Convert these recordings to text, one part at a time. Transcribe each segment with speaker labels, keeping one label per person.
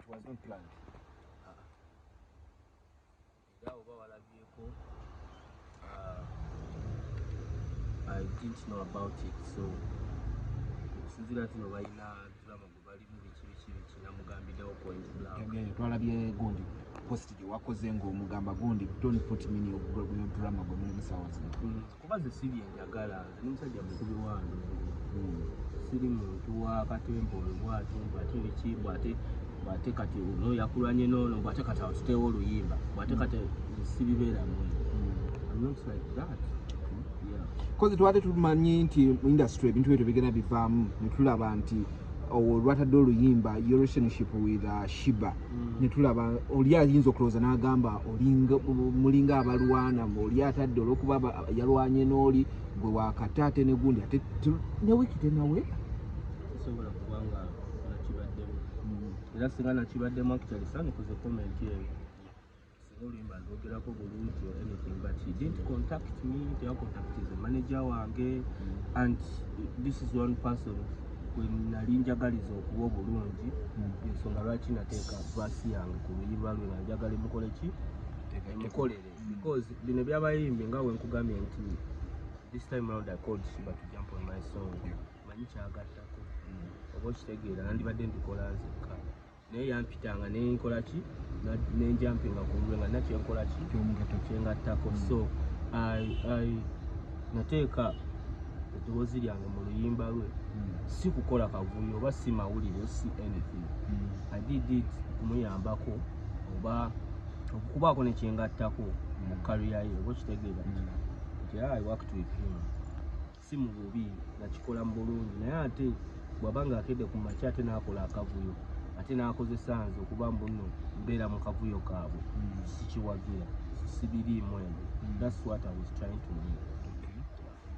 Speaker 1: was not planned.
Speaker 2: I didn't know about it, so since that no right now drama gobali mubichi na mugambidawo point blank
Speaker 1: twalabye gundi post je wakoze ngo mugamba gundi don't put me in your drama go muri musawazi
Speaker 2: kubaze sibi njagala nimusajja mukubi wange siri muntu wa katembo bwatu mbate bichibwa ate kati no yakulanye no mbate kati awutewo oluyimba mbate kati sibibera mu I'm not like that.
Speaker 1: Because twate tumanyi nti industry bintu byetu bigena bivamu netulaba nti olwatadde oluyimba your relationship with Shiba netulaba oli ayinza okuloza n'agamba mulinga abalwana oli atadde olwokuba yalwanye n'oli gwe wakatate ne gundi ate ne wikite nawe
Speaker 2: sobola kubanga nakibaddemu era singa nakibaddemu actually sana kuze comment yeyo or anything, but he didn't contact me. They contacted the manager wange, and this is one person when nalinjagaliza okuwa bulungi ensonga lwaki nateeka basi yange ku luyimba lwe nanjagala emukole ki emukolere because bino byabayimbi nga we nkugambye nti this time around I called Shiba to jump on my song manyi kyagattako oba okitegeera nandibadde ndikola nzekka naye yampitanga nenkola ki nenjampinga kulwe nga nakyo enkola ki kyengattako so I nateeka eddoboozi lyange mu luyimba lwe si kukola kavuyo oba si mawulire si anything I did it kumuyambako oba okubaako nekyengattako mu career ye oba okitegeera nti I worked with him si mu bubi nakikola mu bulungi naye ate bw'abanga akedde ku makya ate n'akola akavuyo ate n'akozesa nze okuba mbuno mbeera mu kavuyo kaabwe sikiwagira sibiriimu eno that's what I was trying to do.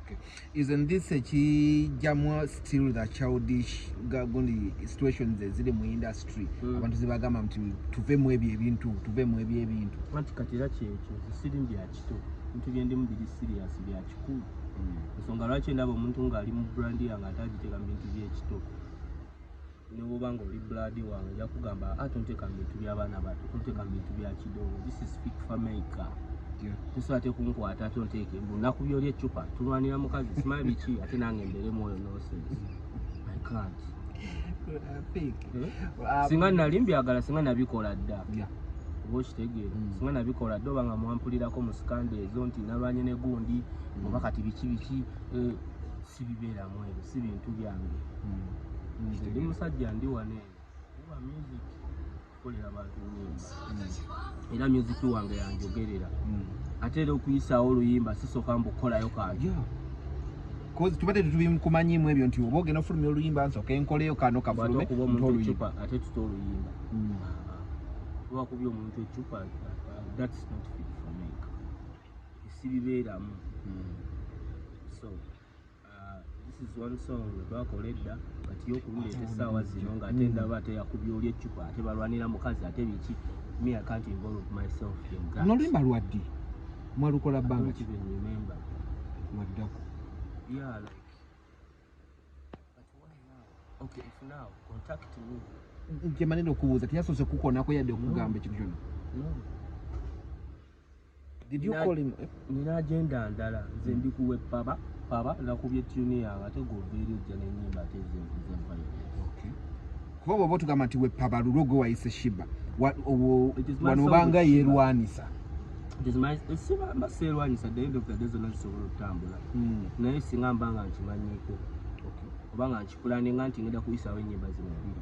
Speaker 1: Okay. Isn't this a kijamwa still the childish gundi situations ziri mu industry abantu zibagamba nti tuve mu ebyo ebintu
Speaker 2: anti katira kyekyo siri mbya kito bintu byendimu biri serious bya kikulu ensonga lwaki ndaba omuntu ng'ali mu brand yange atagiteeka mu bintu byekito nebwobanga oli blood wange ja kugamba atonteeka mu bintu by'abaana bato tonteeka mu bintu bya kidogo. This is Fik Fameica. Tusobola ate kunkwata ate onteeke lunaku byoli eccupa tulwanira mukazi simanyi biki ate nange mbeere mwoyo nonsense. I can't. Singa nali mbyagala singa nabikola dda oba okitegeera singa nabikola dda oba nga mwampulirako mu sikande ezo nti nalwanye ne gundi oba kati biki sibibeeramu ebyo si bintu byange. Nze ndi musajja ndi wane kuba music kukolera abantu nyimba era music wange yanjogerera ate era okuyisaawo oluyimba sisooka mbukolayo kanjo
Speaker 1: cause tubadde tubimukumanyimu ebyo nti oba ogenda ofulumya oluyimba nsooka enkoleyo kano kafulume
Speaker 2: ntoluyimba ate tuta oluyimba lwakubya omuntu eccupa that's not Fik Fameica esibibeeramu so this is one song twakola edda kati yokuleeta essaawa zino ng'ate ndaba ate yakubya oli eccupa ate balwanira mukazi ate biki me I can't involve myself in that.
Speaker 1: N'oluyimba lwaddi mwalukola bbanga
Speaker 2: ki remember
Speaker 1: mwaddako
Speaker 2: yeah like but why now okay if now contact me
Speaker 1: nkemanene okubuuza teyasoose kukonako yadde okugamba ekintu kyonna
Speaker 2: no
Speaker 1: did you call him
Speaker 2: nina agenda ndala nze ndi kuwe paba nakubye tune yange ate goveeri ojja n'ennyimba ate zenvayo
Speaker 1: kuba bw'oba otugamba nti we paba lulogo wayise Shiba wano obanga yeerwanisa
Speaker 2: baseerwanyisa the end of the day zonna zisobola okutambula naye singa mbanga nkimanyiiko obanga nkipulaninga nti ngenda kuyisaawo ennyimba zino bbiri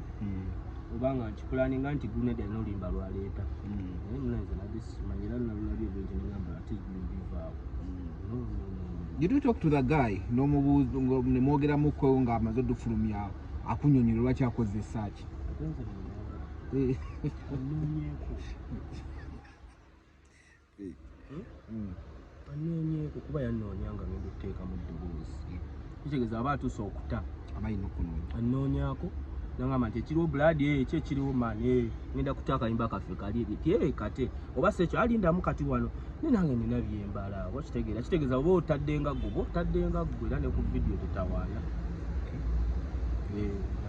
Speaker 2: obanga nkipulaninga nti gunedda n'oluyimba lwaleeta naye munanze nabbe simanyira nalulabye ebyo nti negamba ate bivaawo.
Speaker 1: Did you talk to the guy nemwogeramuko nga amaze oddufulumya akunyonyera lwaki akoze esaaki
Speaker 2: anonyeeko kuba yanoonya nga ngenda okuteeka mu ddoboozi kitegeeza aba atuuse okuta
Speaker 1: abayina okunoonya
Speaker 2: anoonyaako nangamba nti ekiriwo blood ekyo ekiriwo maani ngenda kuta akayimba kaffe kali ebyo kate oba si ekyo alindamu kati wano ne nange nina byembala oba kitegeeza oba otadde nga ggwe era ne ku vidiyo tetawaana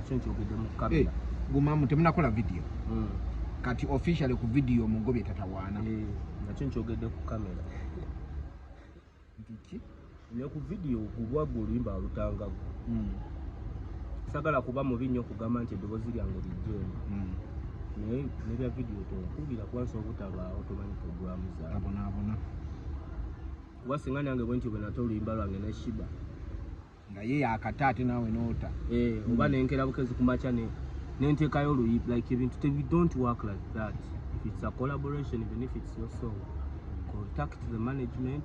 Speaker 2: nakyo nkyogedde mu kamera.
Speaker 1: Gumamu temunakola video. Kati officially ku video mugobye tatawaana.
Speaker 2: Nakyo nkyogedde ku kamera.
Speaker 1: Ndiki?
Speaker 2: Ne ku video gulwago oluyimba alutangago. Sagala kuba mubi nnyo kugamba nti eddoboozi lyange lijjeemu. Naye nebya video tonkubira kwanso obutabaawo tomanyi programu zaabwe.
Speaker 1: Abona.
Speaker 2: Wasinga nange bwe nti bwe nate oluyimba lwange ne Shiba.
Speaker 1: Nga ye yakataate naawe noota.
Speaker 2: Oba nenkera bukezi ku makya nenteekayo oluyimba. Like ebintu don't work like that. If it's a collaboration, even if it's your song, contact the management.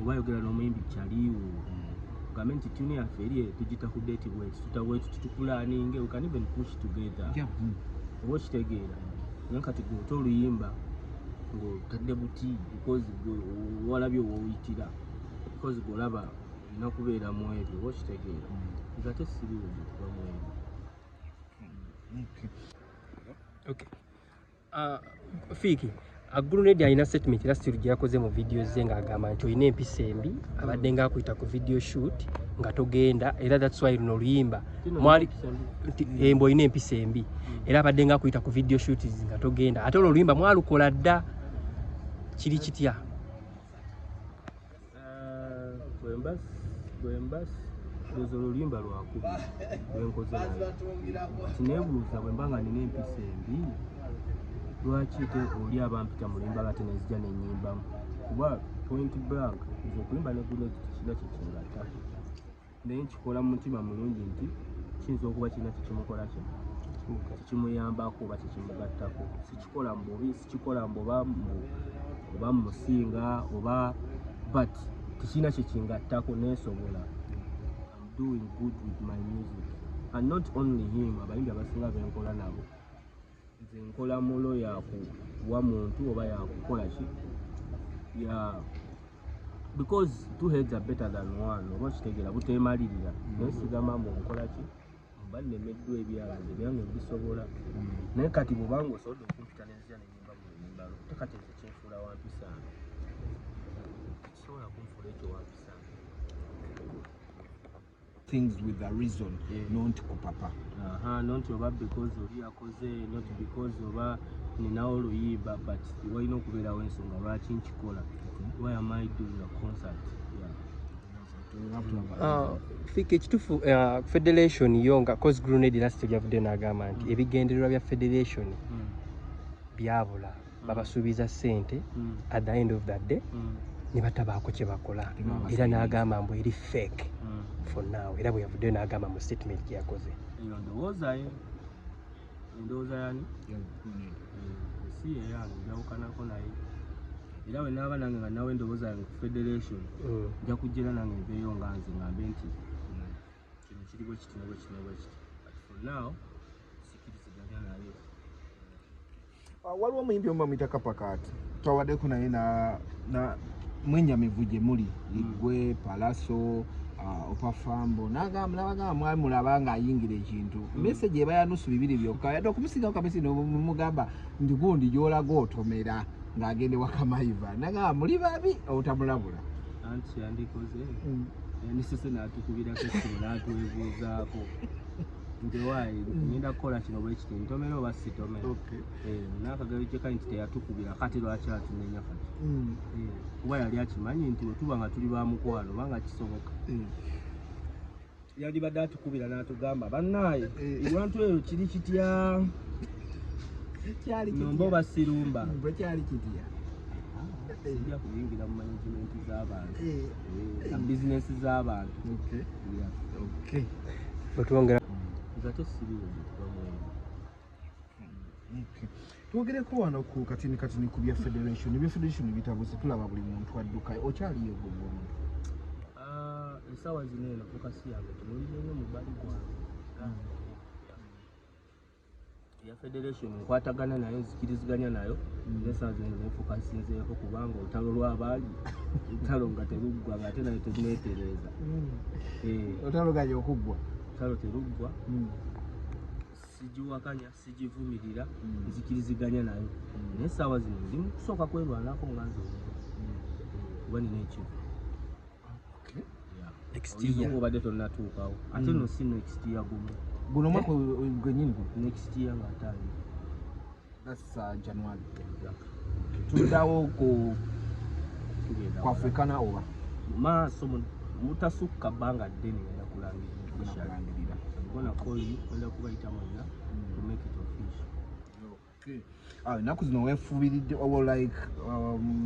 Speaker 2: Oba yogera n'omuyimbi kyaliwo. Gambe nti tune yaffe eri tugita date bweti tutaweti tutukulaninge, we can even push together. Oba okitegeera naye kati gwe oluyimba ng'otadde buti because walabye woyitira because golaba olina kubeera mu ebyo oba okitegeera nga ate siriwo kuba mu ebyo.
Speaker 3: Fiki Grenade alina statement era still gyakoze mu video ze ng'agamba nti olina empisa embi abadde ng'akuyita ku video shoot nga togenda era that's why luno oluyimba mwali embo olina empisa embi era abadde ng'akuyita ku video shoot nga togenda ate olwo oluyimba mwalukola dda kiri kitya?
Speaker 2: Bwembasi lwoza oluyimba lwakubi lwenkoze nayo tineebuuza bwe mba nga nina empisa embi lwaki te oli abampita mulimba ate nezijja nenyimbamu kuba point blank nze okuyimba ne Grenade tekirina kyekingatta naye nkikola mu mutima mulungi nti kiyinza okuba kirina kyekimukola kikimuyambako oba kyekimugattako sikikola mbubi sikikola mbuba musinga oba but tekirina kyekingattako neesobola. I'm doing good with my music and not only him abayimbi abasinga benkola nabo nze nkola mulo yakuwa muntu oba yakukola ki because two heads are better than one oba okitegeera buteemalirira naye sigamba mbu nkola ki mba nnemeddwa ebyange byange bisobola naye kati bwobanga osobodde okumpita nenzija nenyimba mu luyimbalo tekati nze kyenfuula wampisange kisobola kunfuula ekyo wampisange.
Speaker 1: Things with a reason, not kupapa.
Speaker 2: Not oba because oli yakoze, not because oba ninawo oluyimba, but walina okubeerawo ensonga lwaki nkikola. Why am I doing a concert?
Speaker 3: Fika ekitufu federation yonga cause Grenade last yavudde n'agamba nti ebigendererwa bya federation byabula babasuubiza ssente at the end of that day ne batabaako kye bakola era n'agamba mbu eri fake for now era bwe yavuddeyo n'agamba mu statement gye yakoze.
Speaker 2: Ndowooza yani si yeyange njawukanako naye era bwe naaba nange nga nawe endowooza yange ku federation nja kujjera nange nveeyo nga nze ngambe nti kino kiriwo kitinawe kiti but for now sikiriziganya naye.
Speaker 1: Waliwo omuyimbi omu bamuyita Kapakaati twawaddeko naye na mwenyamivu gye muli igwe Palaso opafambo nabagamba mwali mulaba ng'ayingira ekintu message eba yanusu 2 byokka yadde okumusingawo kamesi nomugamba ndi gundi gyolaga otomera ng'agende wakamaiva nagamba muli babi obutamulabula
Speaker 2: anti yandikoze yandisese n'atukubirako ekiro n'atwebuuzaako nti waayi ngenda kukola kino bwe kiti ntomera oba sitomera n'akagalo gye kali nti teyatukubira kati lwaki atunenya kati kuba yali akimanyi nti bwe tuba nga tuli ba mukwano oba nga kisoboka yali badde atukubira n'atugamba bannaaye ewantu eyo kiri kitya nomba oba sirumba
Speaker 1: bwekyali kitya
Speaker 2: sijja kuyingira mu management z'abantu na bizinesi z'abantu
Speaker 3: otwongera
Speaker 2: ate siriwo
Speaker 1: twogereko wano ku katini ku bya federation bitabuze tulaba buli muntu adduka okyaliyo gwe omuntu
Speaker 2: esaawa zino eno fokasi yange tumulirenyo mu bbali gwange ya federation nkwatagana nayo nzikiriziganya nayo nesaawa zino nefokasinzeeko kubanga olutalo lw'abaali olutalo nga teruggwa ng'ate nayo teruneetereza
Speaker 1: olutalo gaja okuggwa
Speaker 2: olutalo teruggwa sigiwakanya sigivumirira nzikiriziganya nayo naye essaawa zino ndi mu kusooka kwerwanako nga nze kuba nina ekivu
Speaker 3: next year
Speaker 2: obadde tonnatuukawo ate no si next year gumu
Speaker 1: Guno mwaka gwenyini
Speaker 2: next year ngatani.
Speaker 1: That's January. Tudawo ko kwa Africana over.
Speaker 2: Ma so mutasukka banga deni ngenda kulangirira. I'm gonna call you kwenda kubayita mwenna to make it official.
Speaker 1: Okay. Naku zino wefubiridde obo like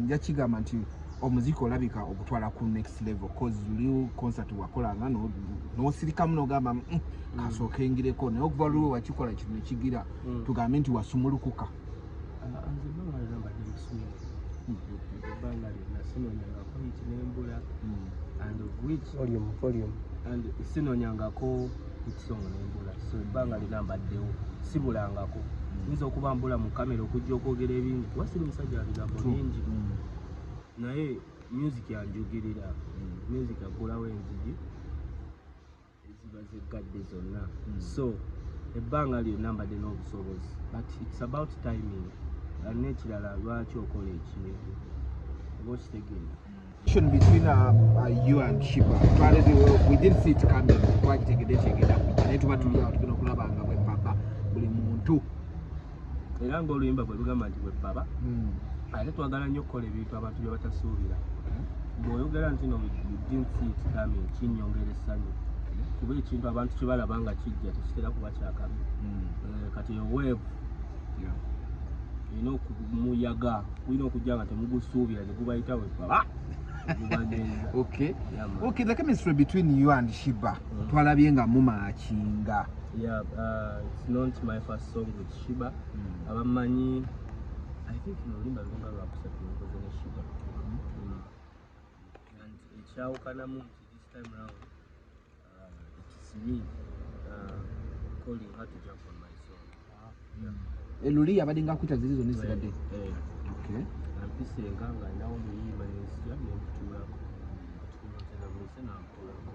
Speaker 1: yakigamba nti omuziki olabika okutwala ku next level cause uli concert wakolanga no sirika muno gamba kasokengireko naye okuva luwe wakikola kino kigira tugambe nti wasumulukuka.
Speaker 2: Anze banga namba demusumulu. Banga nasinonyanga ko hit nembula and of which
Speaker 3: volume
Speaker 2: and sinonyangako hit song nembula so banga linamba deo sibulangako nzo okubambula mu kamera okujja okwogera ebintu wasiri musajja abigambo bingi naye music yanjugirira music agulawo enzigi eziba zegadde zonna so ebbanga lyo namba de n'obusobozi but it's about timing n'ekirala lwaki okola ekintu oba okitegeera
Speaker 1: between you and Shiba. We didn't see it coming. Why take it? Naye tuba tuli awo tugenda okulabanga bwe papa buli muntu
Speaker 2: era ng'oluyimba bwe lugamba nti bwe baba ate twagala nnyo okukola ebintu abantu bye batasuubira bw'oyogera nti no you didn't see it coming kinyongera essanyu kuba ekintu abantu kye balaba nga kijja tekitera kuba kyakabi kati eweevu olina okumuyaga kulina okujja nga temugusuubira ne gubayita bwe baba
Speaker 1: Okay, the chemistry between you and Shiba twalabye nga mumakinga.
Speaker 2: Yeah, it's not my first song with Shiba. Abamanyi, I think nolimba lunga lwakusatu nkoze ne Shiba. And ekyawukana mu this time round, it's me calling her to jump on my song.
Speaker 1: Eluli abadinga kuita zilizo nisigadde. Okay.
Speaker 2: Nampisenga nga ndawo muyimba nesija nemutulako. Tukumotera mwese namkolako.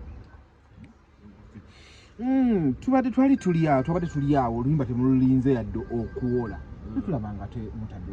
Speaker 1: Tubadde tuli awo oluyimba temululinze yadde okuwola tulabanga te mutadde